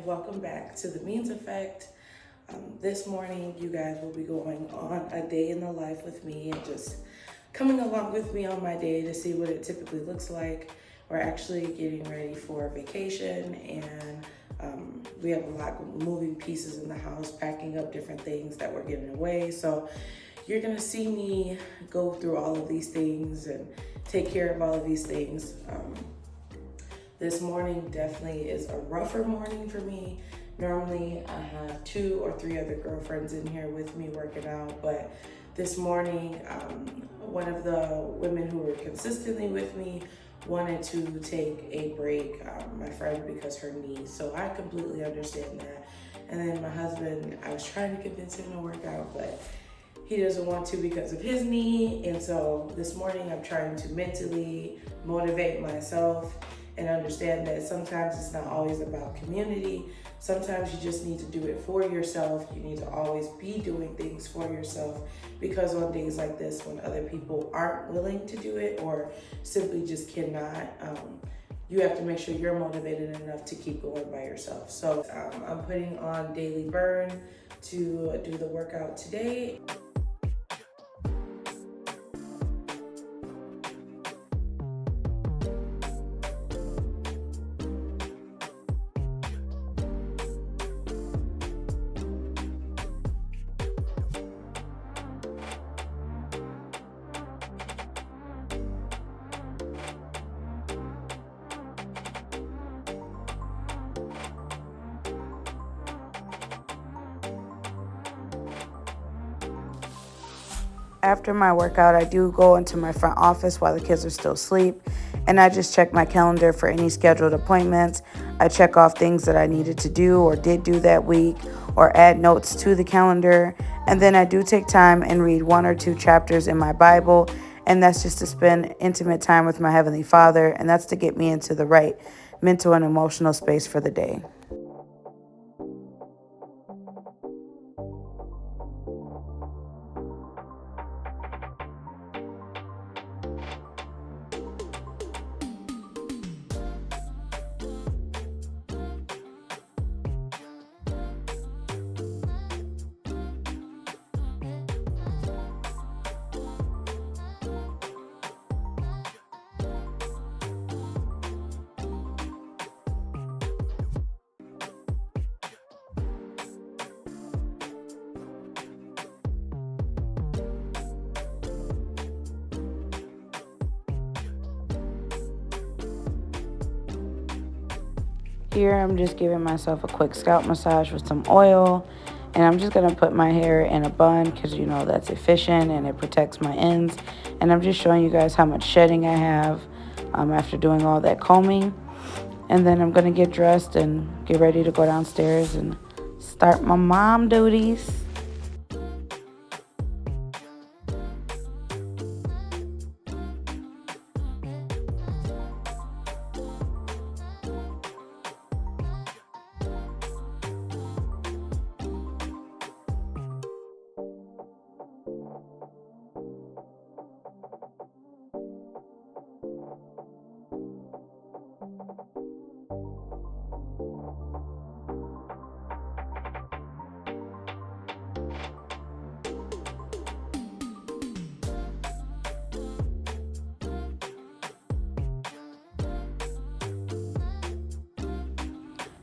welcome back to the Means Effect. This morning, you guys will be going on a day in the life with me and just coming along with me on my day to see what it typically looks like. We're actually getting ready for vacation, and we have a lot of moving pieces in the house, packing up different things that we're giving away. So you're gonna see me go through all of these things and take care of all of these things. This morning definitely is a rougher morning for me. Normally I have 2 or 3 other girlfriends in here with me working out, but this morning one of the women who were consistently with me wanted to take a break, my friend, because her knee. So I completely understand that. And then my husband, I was trying to convince him to work out, but he doesn't want to because of his knee. And so this morning I'm trying to mentally motivate myself and understand that sometimes it's not always about community. Sometimes you just need to do it for yourself. You need to always be doing things for yourself, because on days like this, when other people aren't willing to do it or simply just cannot, you have to make sure you're motivated enough to keep going by yourself. So I'm putting on Daily Burn to do the workout today. After my workout, I do go into my front office while the kids are still asleep, and I just check my calendar for any scheduled appointments. I check off things that I needed to do or did do that week, or add notes to the calendar. And then I do take time and read 1 or 2 chapters in my Bible, and that's just to spend intimate time with my Heavenly Father, and that's to get me into the right mental and emotional space for the day. Here I'm just giving myself a quick scalp massage with some oil, and I'm just going to put my hair in a bun because you know that's efficient and it protects my ends. And I'm just showing you guys how much shedding I have after doing all that combing. And then I'm going to get dressed and get ready to go downstairs and start my mom duties.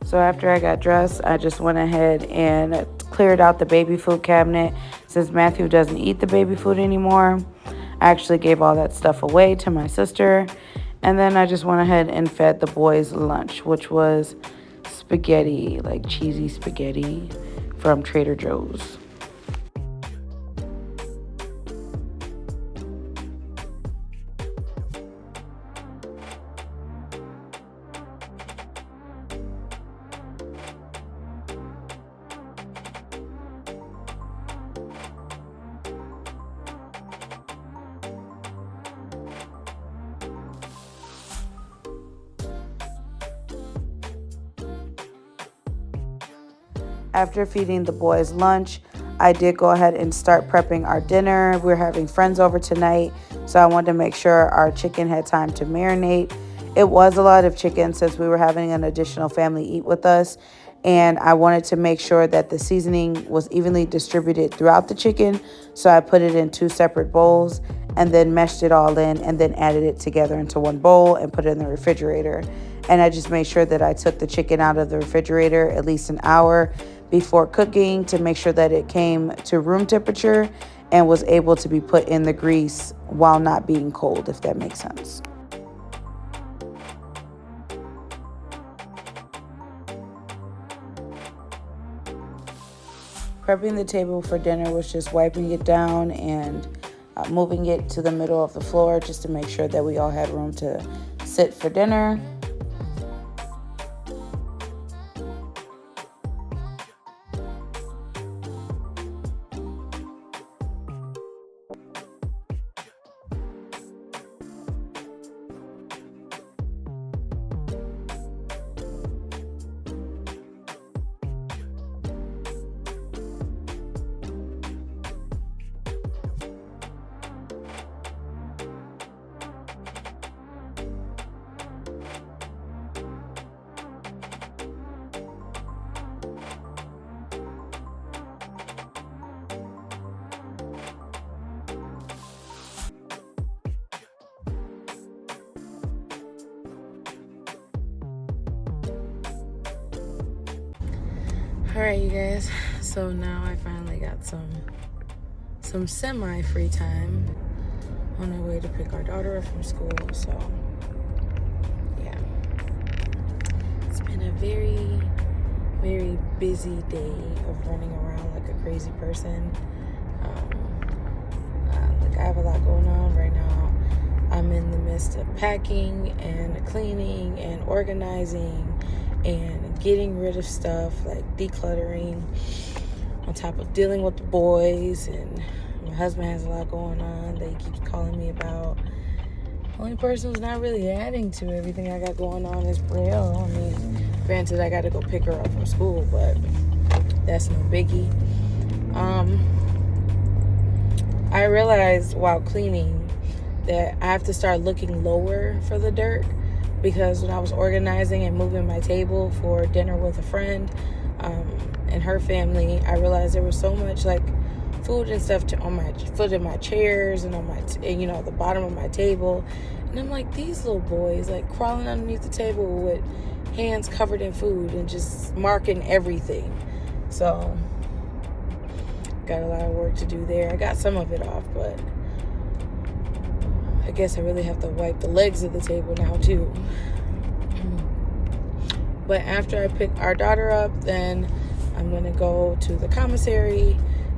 So after I got dressed, I just went ahead and cleared out the baby food cabinet. Since Matthew doesn't eat the baby food anymore, I actually gave all that stuff away to my sister. And then I just went ahead and fed the boys lunch, which was spaghetti, like cheesy spaghetti from Trader Joe's. After feeding the boys lunch, I did go ahead and start prepping our dinner. We're having friends over tonight, so I wanted to make sure our chicken had time to marinate. It was a lot of chicken since we were having an additional family eat with us. And I wanted to make sure that the seasoning was evenly distributed throughout the chicken. So I put it in 2 separate bowls and then meshed it all in and then added it together into one bowl and put it in the refrigerator. And I just made sure that I took the chicken out of the refrigerator at least an hour before cooking to make sure that it came to room temperature and was able to be put in the grease while not being cold, if that makes sense. Prepping the table for dinner was just wiping it down and moving it to the middle of the floor just to make sure that we all had room to sit for dinner. All right, you guys. So now I finally got some semi-free time on our way to pick our daughter up from school. So yeah, it's been a very, very busy day of running around like a crazy person. Like I have a lot going on right now. I'm in the midst of packing and cleaning and organizing and getting rid of stuff, like decluttering, on top of dealing with the boys. And my husband has a lot going on that he keeps calling me about. The only person who's not really adding to everything I got going on is Brielle. I mean, granted, I got to go pick her up from school, but that's no biggie. I realized while cleaning that I have to start looking lower for the dirt, because when I was organizing and moving my table for dinner with a friend and her family, I realized there was so much like food and stuff on my foot in my chairs and on my the bottom of my table, and I'm like, these little boys like crawling underneath the table with hands covered in food and just marking everything. So got a lot of work to do there. I got some of it off, but I guess I really have to wipe the legs of the table now too. But after I pick our daughter up, then I'm going to go to the commissary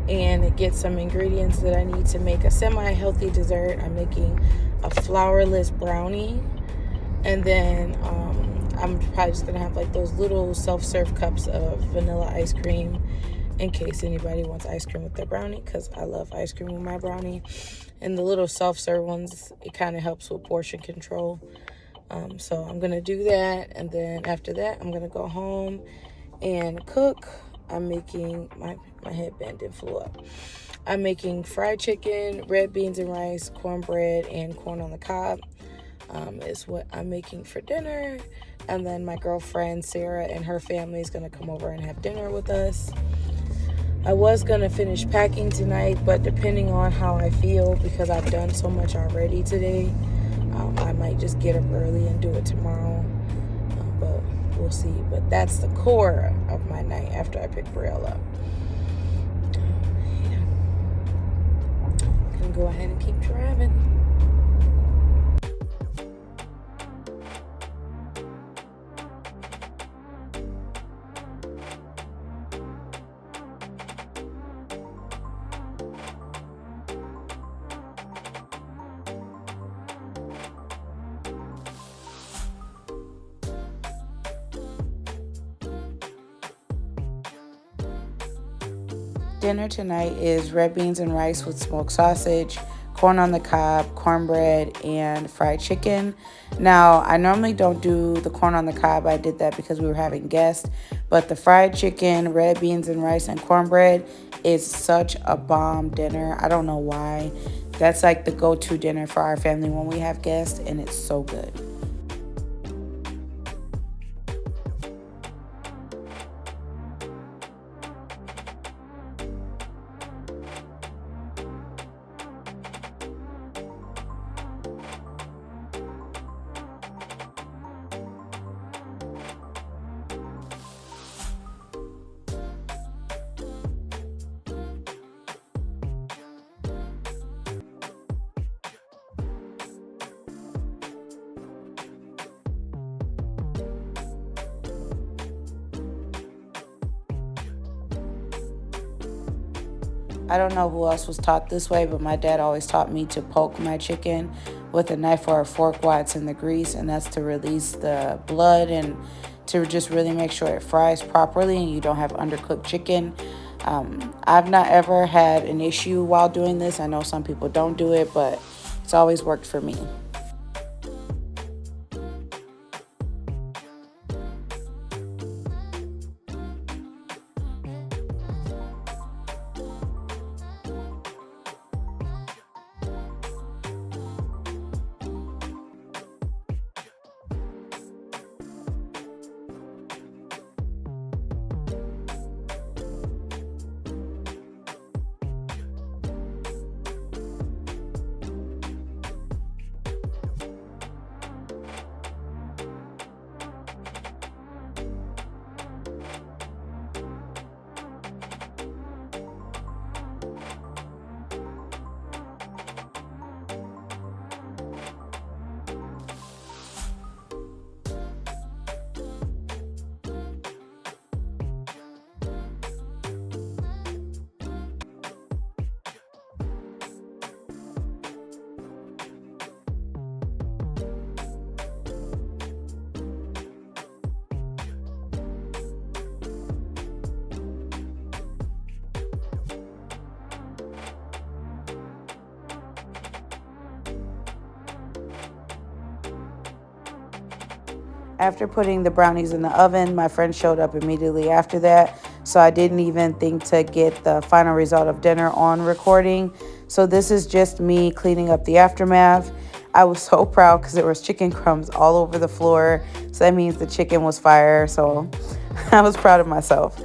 and get some ingredients that I need to make a semi-healthy dessert. I'm making a flourless brownie. And then I'm probably just going to have like those little self-serve cups of vanilla ice cream in case anybody wants ice cream with their brownie, because I love ice cream with my brownie. And the little self-serve ones, it kind of helps with portion control. So I'm going to do that. And then after that, I'm going to go home and cook. I'm making, my headband did flew up. I'm making fried chicken, red beans and rice, cornbread, and corn on the cob is what I'm making for dinner. And then my girlfriend, Sarah, and her family is going to come over and have dinner with us. I was going to finish packing tonight, but depending on how I feel, because I've done so much already today, I might just get up early and do it tomorrow. But we'll see. But that's the core of my night after I pick Brielle up. Yeah. Gonna go ahead and keep driving. Dinner tonight is red beans and rice with smoked sausage, corn on the cob, cornbread, and fried chicken. Now, I normally don't do the corn on the cob. I did that because we were having guests. But the fried chicken, red beans and rice, and cornbread is such a bomb dinner. I don't know why. That's like the go-to dinner for our family when we have guests, and it's so good. I don't know who else was taught this way, but my dad always taught me to poke my chicken with a knife or a fork while it's in the grease, and that's to release the blood and to just really make sure it fries properly and you don't have undercooked chicken. I've not ever had an issue while doing this. I know some people don't do it, but it's always worked for me. After putting the brownies in the oven, my friend showed up immediately after that. So I didn't even think to get the final result of dinner on recording. So this is just me cleaning up the aftermath. I was so proud because there was chicken crumbs all over the floor. So that means the chicken was fire. So I was proud of myself.